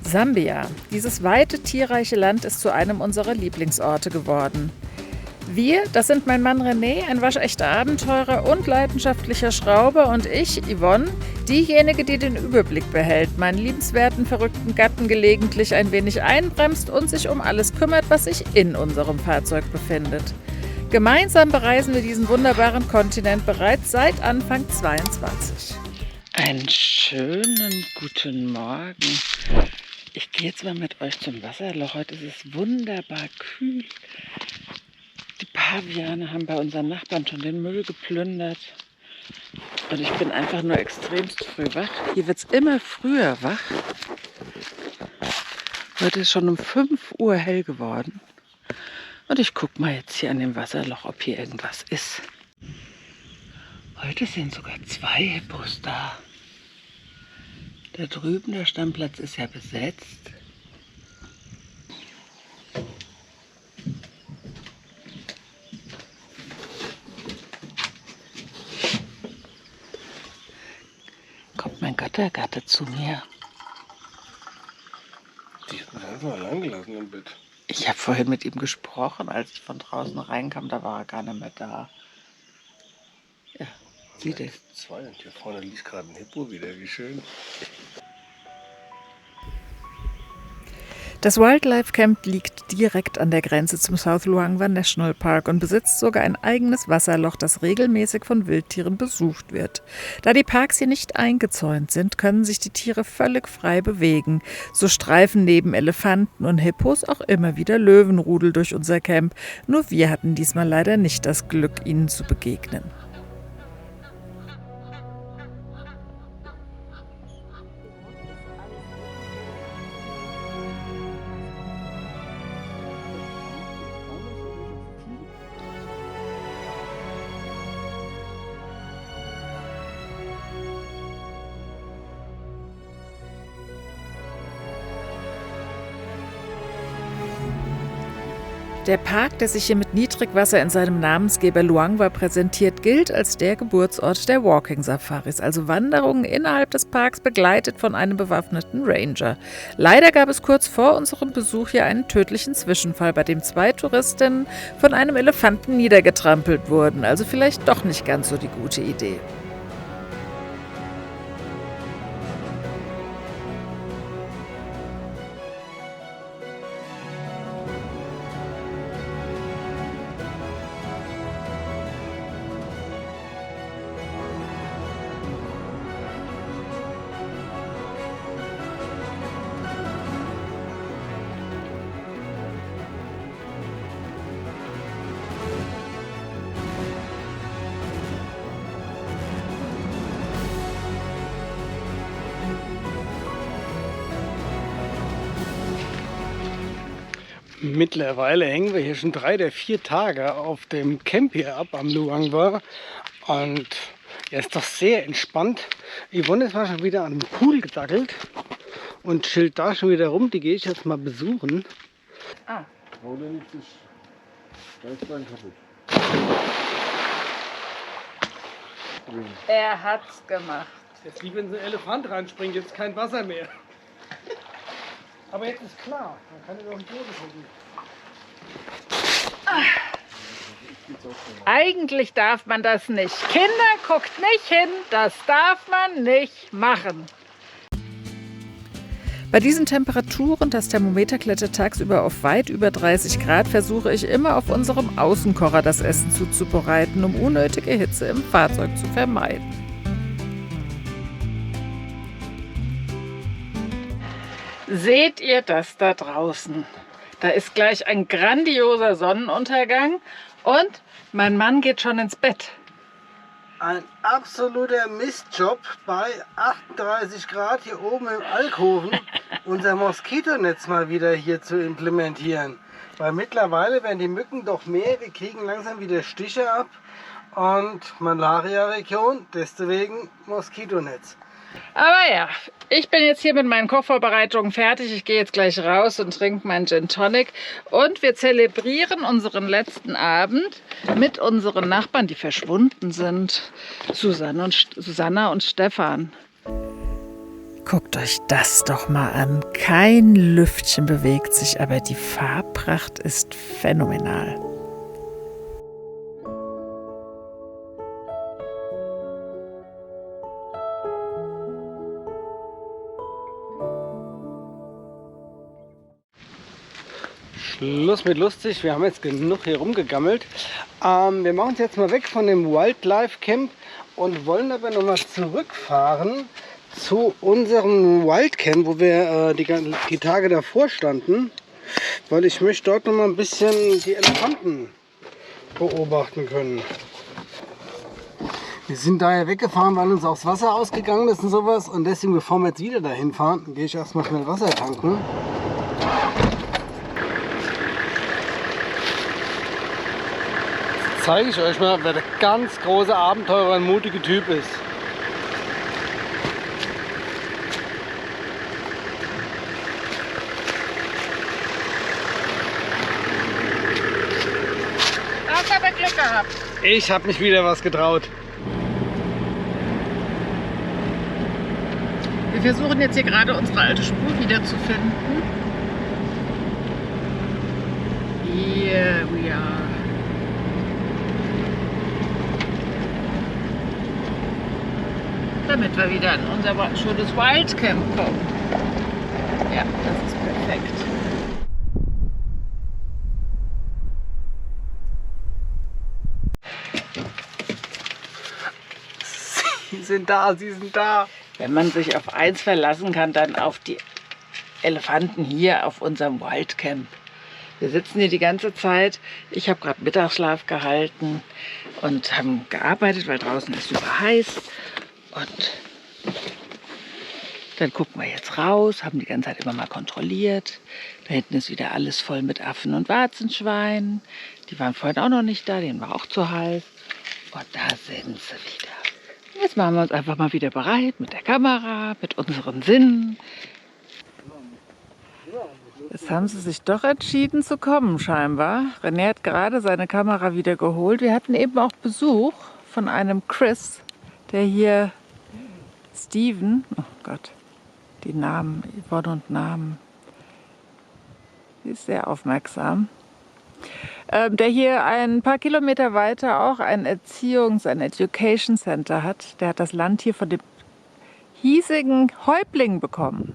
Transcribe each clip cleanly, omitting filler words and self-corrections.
Sambia. Dieses weite, tierreiche Land ist zu einem unserer Lieblingsorte geworden. Wir, das sind mein Mann René, ein waschechter Abenteurer und leidenschaftlicher Schrauber, und ich, Yvonne, diejenige, die den Überblick behält, meinen liebenswerten, verrückten Gatten gelegentlich ein wenig einbremst und sich um alles kümmert, was sich in unserem Fahrzeug befindet. Gemeinsam bereisen wir diesen wunderbaren Kontinent bereits seit Anfang 22. Einen schönen guten Morgen. Ich gehe jetzt mal mit euch zum Wasserloch. Heute ist es wunderbar kühl. Die Paviane haben bei unseren Nachbarn schon den Müll geplündert. Und ich bin einfach nur extremst früh wach. Hier wird es immer früher wach. Heute ist schon um 5 Uhr hell geworden. Und ich gucke mal jetzt hier an dem Wasserloch, ob hier irgendwas ist. Heute sind sogar 2 Hippos da. Da drüben, der Stammplatz ist ja besetzt. Kommt mein Göttergatte zu mir. Die hat mich einfach allein gelassen im Bett. Ich habe vorhin mit ihm gesprochen, als ich von draußen reinkam, da war er gar nicht mehr da. Ja, sieht er. 2 und hier vorne liegt gerade ein Hippo wieder, wie schön. Das Wildlife Camp liegt direkt an der Grenze zum South Luangwa National Park und besitzt sogar ein eigenes Wasserloch, das regelmäßig von Wildtieren besucht wird. Da die Parks hier nicht eingezäunt sind, können sich die Tiere völlig frei bewegen. So streifen neben Elefanten und Hippos auch immer wieder Löwenrudel durch unser Camp. Nur wir hatten diesmal leider nicht das Glück, ihnen zu begegnen. Der Park, der sich hier mit Niedrigwasser in seinem Namensgeber Luangwa präsentiert, gilt als der Geburtsort der Walking-Safaris, also Wanderungen innerhalb des Parks begleitet von einem bewaffneten Ranger. Leider gab es kurz vor unserem Besuch hier einen tödlichen Zwischenfall, bei dem 2 Touristinnen von einem Elefanten niedergetrampelt wurden, also vielleicht doch nicht ganz so die gute Idee. Mittlerweile hängen wir hier schon 3 der 4 Tage auf dem Camp hier ab am Luangwa. Und er ist doch sehr entspannt. Yvonne ist mal schon wieder an dem Pool gedackelt und chillt da schon wieder rum. Die gehe ich jetzt mal besuchen. Ah. Hau dir nicht Fisch. Da ist dein kaputt. Er hat's gemacht. Jetzt wie wenn so ein Elefant reinspringt, jetzt kein Wasser mehr. Aber jetzt ist klar, man kann nicht auf den Boden gucken. Eigentlich darf man das nicht. Kinder, guckt nicht hin, das darf man nicht machen. Bei diesen Temperaturen, das Thermometer klettert tagsüber auf weit über 30 Grad, versuche ich immer auf unserem Außenkocher das Essen zuzubereiten, um unnötige Hitze im Fahrzeug zu vermeiden. Seht ihr das da draußen? Da ist gleich ein grandioser Sonnenuntergang und mein Mann geht schon ins Bett. Ein absoluter Mistjob bei 38 Grad hier oben im Alkoven, unser Moskitonetz mal wieder hier zu implementieren. Weil mittlerweile werden die Mücken doch mehr, wir kriegen langsam wieder Stiche ab und Malaria-Region, deswegen Moskitonetz. Aber ja, ich bin jetzt hier mit meinen Kochvorbereitungen fertig. Ich gehe jetzt gleich raus und trinke meinen Gin Tonic. Und wir zelebrieren unseren letzten Abend mit unseren Nachbarn, die verschwunden sind. Susanna und Stefan. Guckt euch das doch mal an. Kein Lüftchen bewegt sich, aber die Farbpracht ist phänomenal. Schluss mit lustig, wir haben jetzt genug hier rumgegammelt. Wir machen uns jetzt mal weg von dem Wildlife Camp und wollen aber nochmal zurückfahren zu unserem Wildcamp, wo wir die Tage davor standen, weil ich möchte dort noch mal ein bisschen die Elefanten beobachten können. Wir sind daher weggefahren, weil uns auch das Wasser ausgegangen ist und sowas, und deswegen, bevor wir jetzt wieder dahin fahren, gehe ich erstmal schnell Wasser tanken. Jetzt zeige ich euch mal, wer der ganz große Abenteurer und mutige Typ ist. Hast aber Glück gehabt. Ich habe mich wieder was getraut. Wir versuchen jetzt hier gerade unsere alte Spur wiederzufinden. Here we are. Damit wir wieder an unser schönes Wildcamp kommen. Ja, das ist perfekt. Sie sind da, sie sind da. Wenn man sich auf eins verlassen kann, dann auf die Elefanten hier auf unserem Wildcamp. Wir sitzen hier die ganze Zeit. Ich habe gerade Mittagsschlaf gehalten und haben gearbeitet, weil draußen ist super heiß. Und dann gucken wir jetzt raus, haben die ganze Zeit immer mal kontrolliert. Da hinten ist wieder alles voll mit Affen und Warzenschweinen. Die waren vorhin auch noch nicht da, denen war auch zu heiß. Und da sind sie wieder. Jetzt machen wir uns einfach mal wieder bereit mit der Kamera, mit unseren Sinnen. Jetzt haben sie sich doch entschieden zu kommen scheinbar. René hat gerade seine Kamera wieder geholt. Wir hatten eben auch Besuch von einem Chris, der hier Steven, oh Gott, die Namen, Yvonne und Namen, die ist sehr aufmerksam. Der hier ein paar Kilometer weiter auch ein Education Center hat. Der hat das Land hier von dem hiesigen Häuptling bekommen.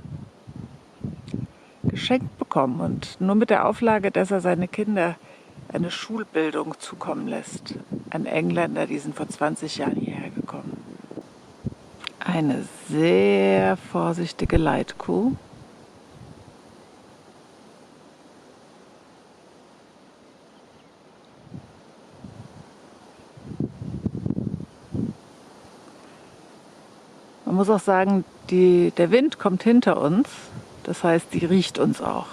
Geschenkt bekommen und nur mit der Auflage, dass er seine Kinder eine Schulbildung zukommen lässt. Ein Engländer, die sind vor 20 Jahren hierher gekommen. Eine sehr vorsichtige Leitkuh. Man muss auch sagen, der Wind kommt hinter uns, das heißt, die riecht uns auch.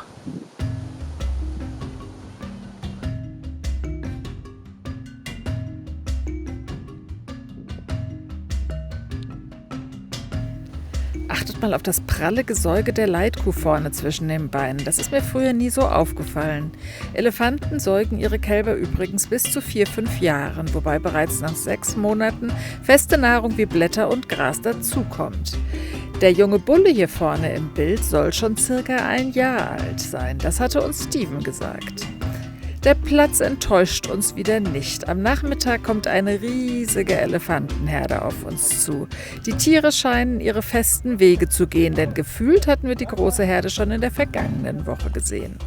Achtet mal auf das pralle Gesäuge der Leitkuh vorne zwischen den Beinen. Das ist mir früher nie so aufgefallen. Elefanten säugen ihre Kälber übrigens bis zu 4-5 Jahren, wobei bereits nach 6 Monaten feste Nahrung wie Blätter und Gras dazukommt. Der junge Bulle hier vorne im Bild soll schon circa 1 Jahr alt sein. Das hatte uns Steven gesagt. Der Platz enttäuscht uns wieder nicht. Am Nachmittag kommt eine riesige Elefantenherde auf uns zu. Die Tiere scheinen ihre festen Wege zu gehen, denn gefühlt hatten wir die große Herde schon in der vergangenen Woche gesehen.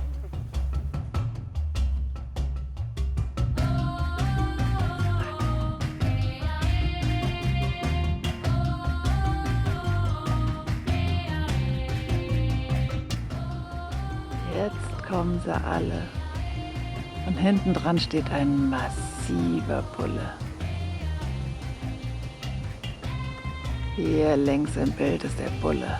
Jetzt kommen sie alle. Und hinten dran steht ein massiver Bulle. Hier links im Bild ist der Bulle.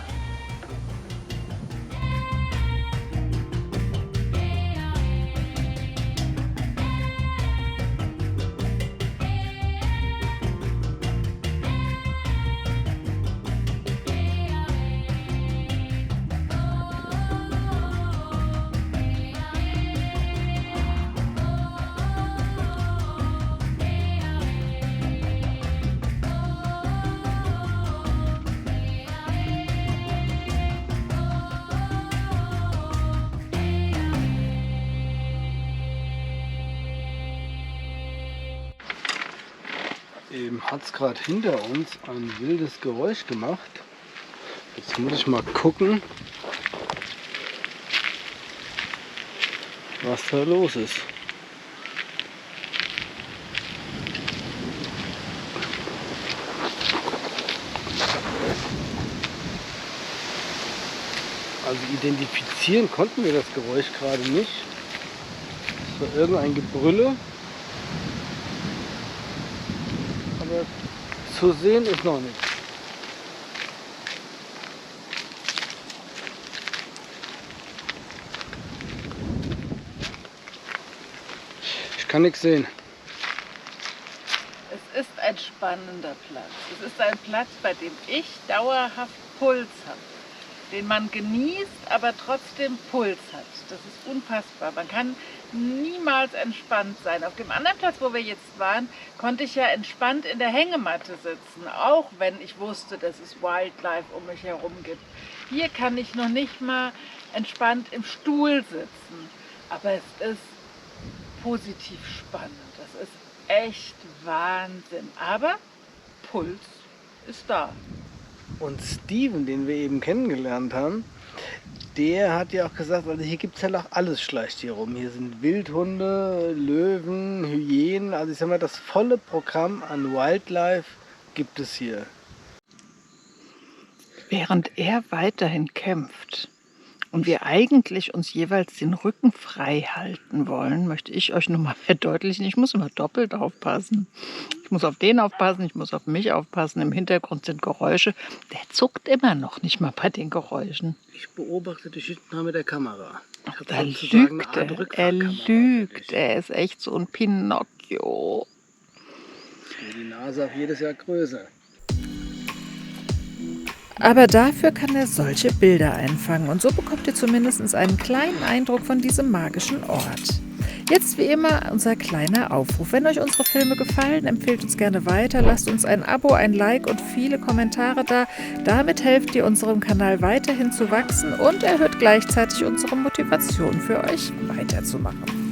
hat es gerade hinter uns ein wildes Geräusch gemacht. Jetzt muss ich mal gucken, was da los ist. Also identifizieren konnten wir das Geräusch gerade nicht. Es war irgendein Gebrülle. Aber zu sehen ist noch nichts. Ich kann nichts sehen. Es ist ein spannender Platz. Es ist ein Platz, bei dem ich dauerhaft Puls habe, den man genießt, aber trotzdem Puls hat. Das ist unfassbar. Man kann niemals entspannt sein. Auf dem anderen Platz, wo wir jetzt waren, konnte ich ja entspannt in der Hängematte sitzen, auch wenn ich wusste, dass es Wildlife um mich herum gibt. Hier kann ich noch nicht mal entspannt im Stuhl sitzen, aber es ist positiv spannend. Das ist echt Wahnsinn. Aber Puls ist da. Und Steven, den wir eben kennengelernt haben, der hat ja auch gesagt, also hier gibt es ja auch alles Schleichtier rum. Hier sind Wildhunde, Löwen, Hyänen, also ich sag mal, das volle Programm an Wildlife gibt es hier. Während er weiterhin kämpft und wir eigentlich uns jeweils den Rücken frei halten wollen, möchte ich euch nur mal verdeutlichen, ich muss immer doppelt aufpassen. Ich muss auf den aufpassen, ich muss auf mich aufpassen. Im Hintergrund sind Geräusche. Der zuckt immer noch nicht mal bei den Geräuschen. Ich beobachte dich hinten mit der Kamera. Da lügt er. Er lügt. Er ist echt so ein Pinocchio. Die Nase auch jedes Jahr größer. Aber dafür kann er solche Bilder einfangen. Und so bekommt ihr zumindest einen kleinen Eindruck von diesem magischen Ort. Jetzt wie immer unser kleiner Aufruf. Wenn euch unsere Filme gefallen, empfehlt uns gerne weiter, lasst uns ein Abo, ein Like und viele Kommentare da. Damit helft ihr unserem Kanal weiterhin zu wachsen und erhöht gleichzeitig unsere Motivation für euch weiterzumachen.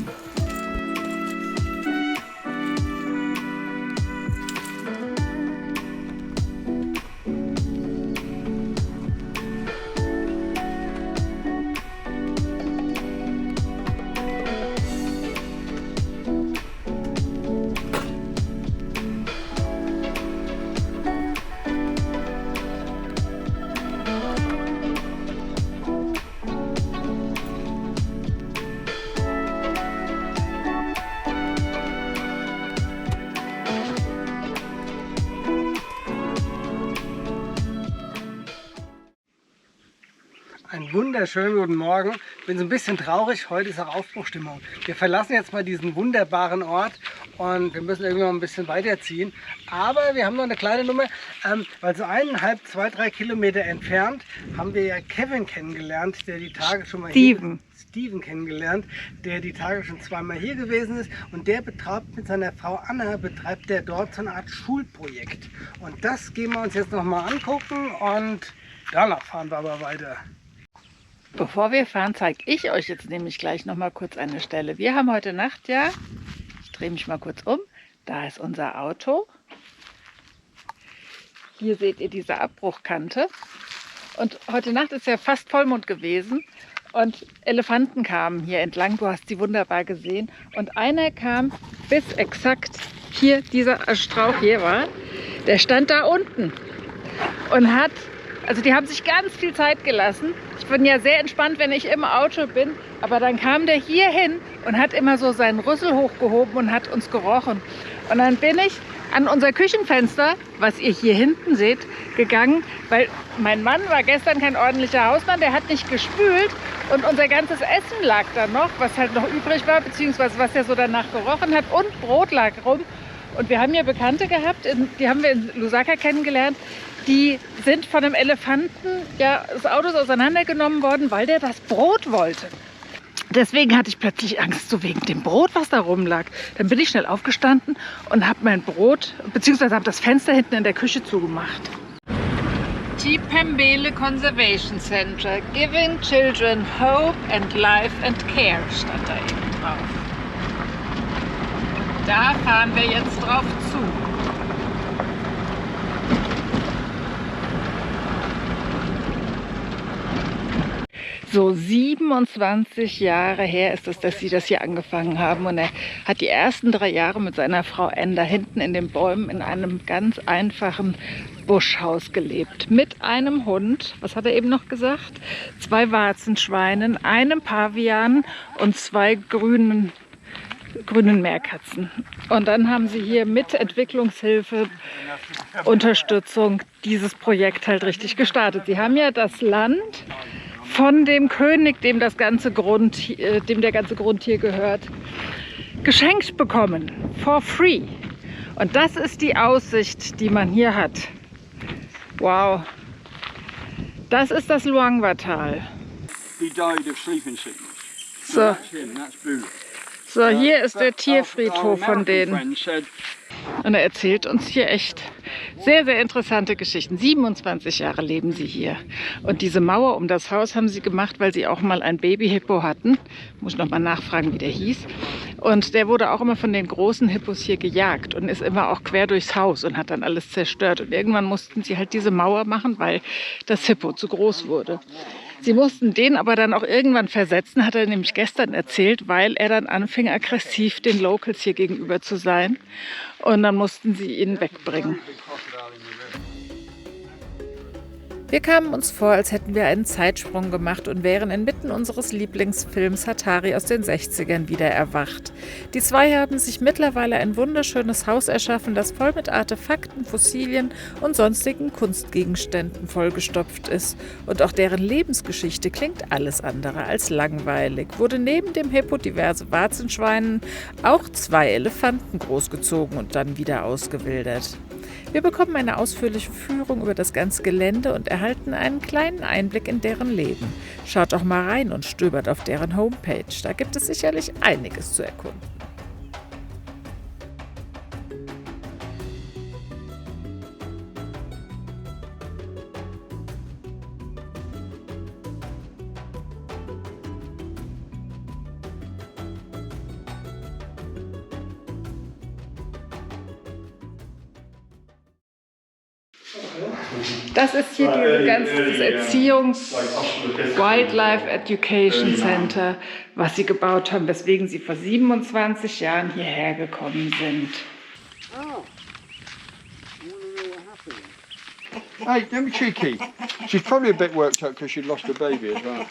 Einen wunderschönen guten Morgen. Ich bin so ein bisschen traurig, heute ist auch Aufbruchstimmung. Wir verlassen jetzt mal diesen wunderbaren Ort und wir müssen irgendwie noch ein bisschen weiterziehen. Aber wir haben noch eine kleine Nummer, weil so 1,5, 2, 3 Kilometer entfernt haben wir ja Kevin kennengelernt, der die Tage schon mal Steven kennengelernt, der die Tage schon zweimal hier gewesen ist und der betreibt mit seiner Frau Anna, betreibt der dort so eine Art Schulprojekt. Und das gehen wir uns jetzt noch mal angucken und danach fahren wir aber weiter. Bevor wir fahren, zeige ich euch jetzt nämlich gleich noch mal kurz eine Stelle. Wir haben heute Nacht ja, ich drehe mich mal kurz um, da ist unser Auto. Hier seht ihr diese Abbruchkante. Und heute Nacht ist ja fast Vollmond gewesen und Elefanten kamen hier entlang. Du hast sie wunderbar gesehen. Und einer kam bis exakt hier, dieser Strauch hier war, der stand da unten und hat, also die haben sich ganz viel Zeit gelassen. Ich bin ja sehr entspannt, wenn ich im Auto bin, aber dann kam der hier hin und hat immer so seinen Rüssel hochgehoben und hat uns gerochen. Und dann bin ich an unser Küchenfenster, was ihr hier hinten seht, gegangen, weil mein Mann war gestern kein ordentlicher Hausmann, der hat nicht gespült und unser ganzes Essen lag da noch, was halt noch übrig war, beziehungsweise was er so danach gerochen hat und Brot lag rum. Und wir haben hier Bekannte gehabt, die haben wir in Lusaka kennengelernt, die sind von einem Elefanten, ja, das Auto ist auseinandergenommen worden, weil der das Brot wollte. Deswegen hatte ich plötzlich Angst, so wegen dem Brot, was da rumlag. Dann bin ich schnell aufgestanden und habe mein Brot, beziehungsweise habe das Fenster hinten in der Küche zugemacht. Chipembele Conservation Center, giving children hope and life and care, stand da eben drauf. Da fahren wir jetzt drauf zu. So 27 Jahre her ist es, dass sie das hier angefangen haben. Und er hat die ersten 3 Jahre mit seiner Frau Ann da hinten in den Bäumen in einem ganz einfachen Buschhaus gelebt. Mit einem Hund, was hat er eben noch gesagt? 2 Warzenschweinen, einem Pavian und 2 grünen Meerkatzen. Und dann haben sie hier mit Entwicklungshilfe, Unterstützung dieses Projekt halt richtig gestartet. Sie haben ja das Land von dem König, dem der ganze Grund hier gehört, geschenkt bekommen. For free. Und das ist die Aussicht, die man hier hat. Wow. Das ist das Luangwa-Tal. He died of sleeping sickness. So. That's him, that's Boo. So, hier ist der Tierfriedhof von denen. Und er erzählt uns hier echt sehr, sehr interessante Geschichten. 27 Jahre leben sie hier. Und diese Mauer um das Haus haben sie gemacht, weil sie auch mal ein Baby-Hippo hatten. Muss noch mal nachfragen, wie der hieß. Und der wurde auch immer von den großen Hippos hier gejagt und ist immer auch quer durchs Haus und hat dann alles zerstört. Und irgendwann mussten sie halt diese Mauer machen, weil das Hippo zu groß wurde. Sie mussten den aber dann auch irgendwann versetzen, hat er nämlich gestern erzählt, weil er dann anfing, aggressiv den Locals hier gegenüber zu sein. Und dann mussten sie ihn wegbringen. Wir kamen uns vor, als hätten wir einen Zeitsprung gemacht und wären inmitten unseres Lieblingsfilms Hatari aus den 60ern wieder erwacht. Die 2 haben sich mittlerweile ein wunderschönes Haus erschaffen, das voll mit Artefakten, Fossilien und sonstigen Kunstgegenständen vollgestopft ist. Und auch deren Lebensgeschichte klingt alles andere als langweilig. Wurde neben dem Hippo diverse Warzenschweinen auch 2 Elefanten großgezogen und dann wieder ausgewildert. Wir bekommen eine ausführliche Führung über das ganze Gelände und erhalten einen kleinen Einblick in deren Leben. Schaut auch mal rein und stöbert auf deren Homepage. Da gibt es sicherlich einiges zu erkunden. Das ist hier dieses Wildlife Education Center, was sie gebaut haben, weswegen sie vor 27 Jahren hierher gekommen sind. Hey, don't be cheeky. She's probably a bit worked up because she lost her baby as well.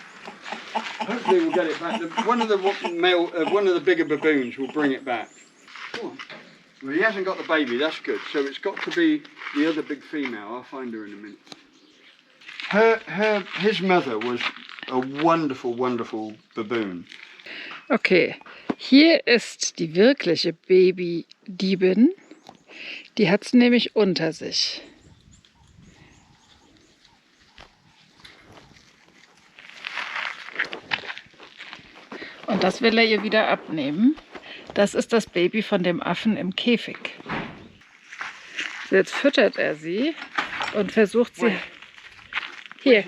Hopefully we'll get it back. One of the bigger baboons will bring it back. Well, he hasn't got the baby, that's good. So it's got to be the other big female. I'll find her in a minute. His mother was a wonderful, wonderful baboon. Okay, hier ist die wirkliche Babydiebin. Die hat es nämlich unter sich. Und das will er ihr wieder abnehmen. Das ist das Baby von dem Affen im Käfig. Jetzt füttert er sie und versucht sie... Hier.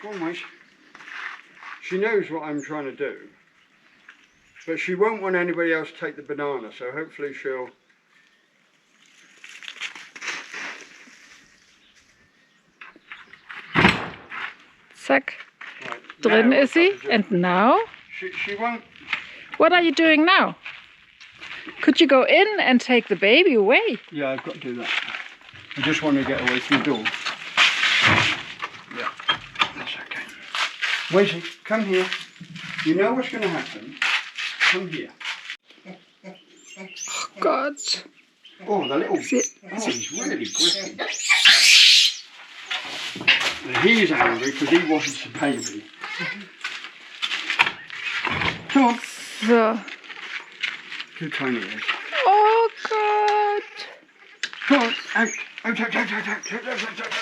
Go on, Mice. She knows what I'm trying to do. But she won't want anybody else to take the banana, so hopefully she'll... Zack. Drin ist sie. And now? She won't... What are you doing now? Could you go in and take the baby away? Yeah, I've got to do that. I just want to get away from the door. Yeah, that's okay. Wait, come here. You know what's going to happen? Come here. Oh Gott. Oh, the little... Oh, he's really gripping. He's angry because he wants the baby. Come on. So. Too tiny it is. Oh Gott. Come on. Out. Out, out, out, out, out, out, out, out.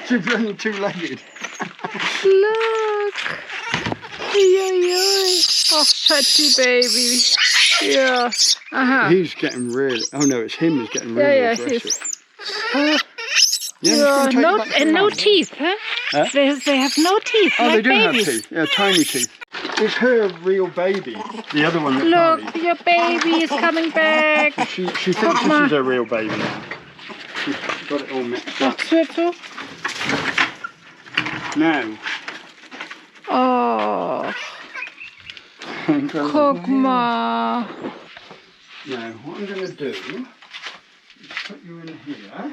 She's running two-legged. Look. Oh, touchy baby. Yeah. Uh-huh. He's getting really... Oh no, it's him who's getting really aggressive. Yeah, no teeth, huh? They have no teeth. Oh, like they do babies. have teeth. Yeah, tiny teeth. It's her real baby. The other one that Look, died. your baby is coming back. She thinks this is her real baby now. She's got it all mixed up. Tüte. Now. Oh, guck mal. Now, what I'm going to do is put you in here.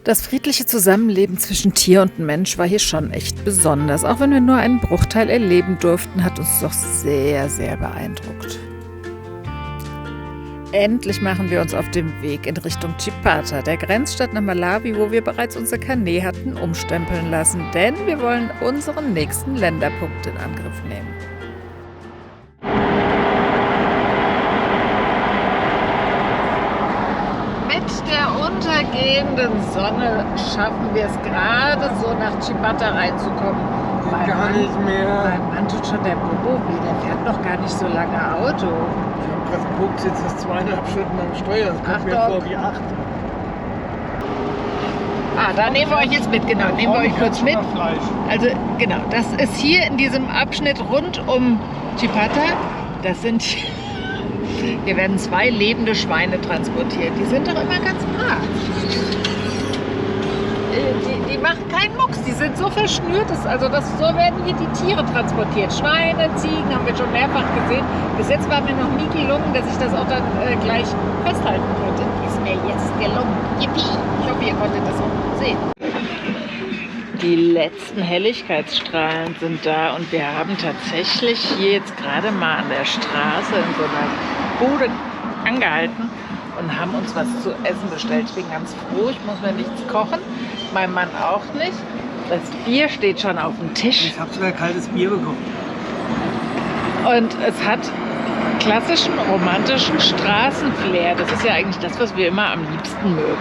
Das friedliche Zusammenleben zwischen Tier und Mensch war hier schon echt besonders. Auch wenn wir nur einen Bruchteil erleben durften, hat uns doch sehr, sehr beeindruckt. Endlich machen wir uns auf den Weg in Richtung Chipata, der Grenzstadt nach Malawi, wo wir bereits unser Kanä hatten umstempeln lassen, denn wir wollen unseren nächsten Länderpunkt in Angriff nehmen. Mit der untergehenden Sonne schaffen wir es gerade so nach Chipata reinzukommen. Gar nicht mehr. Mein Mann tut schon der Bobo weh, der fährt noch gar nicht so lange Auto. Ich habe gerade geguckt, jetzt ist 2,5 Stunden am Steuer. Das kommt mir Achtung. vor wie 8. Da nehmen wir euch jetzt mit, genau, nehmen wir euch kurz mit. Fleisch. Also genau, das ist hier in diesem Abschnitt rund um Chipata. Das sind, hier werden 2 lebende Schweine transportiert. Die sind doch immer ganz brav. Die machen keinen Mucks, die sind so verschnürt, so werden hier die Tiere transportiert. Schweine, Ziegen haben wir schon mehrfach gesehen. Bis jetzt war mir noch nie gelungen, dass ich das auch dann gleich festhalten konnte. Ist mir jetzt gelungen. Yippie! Ich hoffe, ihr konntet das auch sehen. Die letzten Helligkeitsstrahlen sind da und wir haben tatsächlich hier jetzt gerade mal an der Straße in so einer Bude angehalten und haben uns was zu essen bestellt. Ich bin ganz froh, ich muss mir nichts kochen, mein Mann auch nicht. Das Bier steht schon auf dem Tisch. Ich habe sogar kaltes Bier bekommen. Und es hat klassischen romantischen Straßenflair. Das ist ja eigentlich das, was wir immer am liebsten mögen.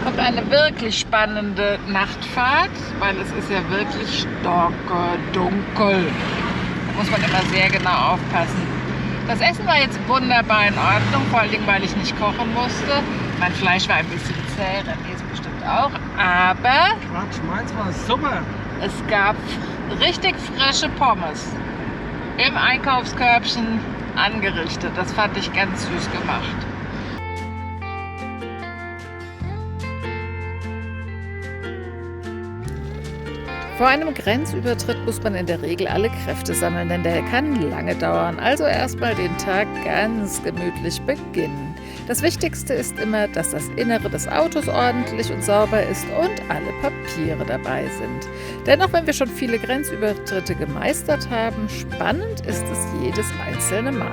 Kommt eine wirklich spannende Nachtfahrt, weil es ist ja wirklich stockdunkel. Da muss man immer sehr genau aufpassen. Das Essen war jetzt wunderbar in Ordnung, vor allem weil ich nicht kochen musste. Mein Fleisch war ein bisschen zäh, René's bestimmt auch, aber Quatsch, meins war super. es gab richtig frische Pommes im Einkaufskörbchen angerichtet. Das fand ich ganz süß gemacht. Vor einem Grenzübertritt muss man in der Regel alle Kräfte sammeln, denn der kann lange dauern. Also erstmal den Tag ganz gemütlich beginnen. Das Wichtigste ist immer, dass das Innere des Autos ordentlich und sauber ist und alle Papiere dabei sind. Dennoch, wenn wir schon viele Grenzübertritte gemeistert haben, spannend ist es jedes einzelne Mal.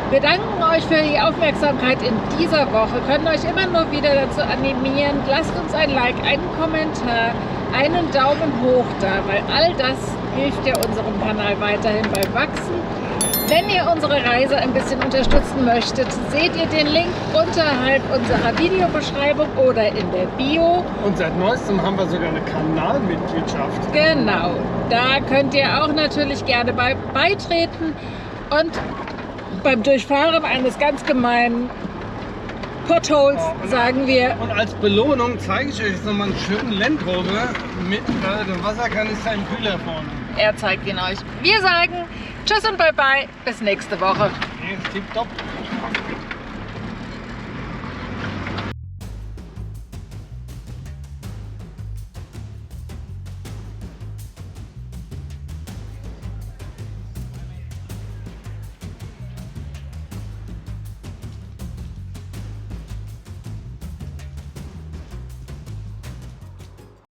Wir danken euch für die Aufmerksamkeit in dieser Woche, können euch immer nur wieder dazu animieren, lasst uns ein Like, einen Kommentar, einen Daumen hoch da, weil all das hilft ja unserem Kanal weiterhin beim Wachsen. Wenn ihr unsere Reise ein bisschen unterstützen möchtet, seht ihr den Link unterhalb unserer Videobeschreibung oder in der Bio. Und seit neuestem haben wir sogar eine Kanalmitgliedschaft. Genau, da könnt ihr auch natürlich gerne beitreten und beim Durchfahren eines ganz gemeinen Potholes sagen wir. Und als Belohnung zeige ich euch jetzt nochmal einen schönen Land Rover mit dem Wasserkanister im Kühler vorne. Er zeigt ihn euch. Wir sagen Tschüss und Bye-bye. Bis nächste Woche. Okay, tipptopp.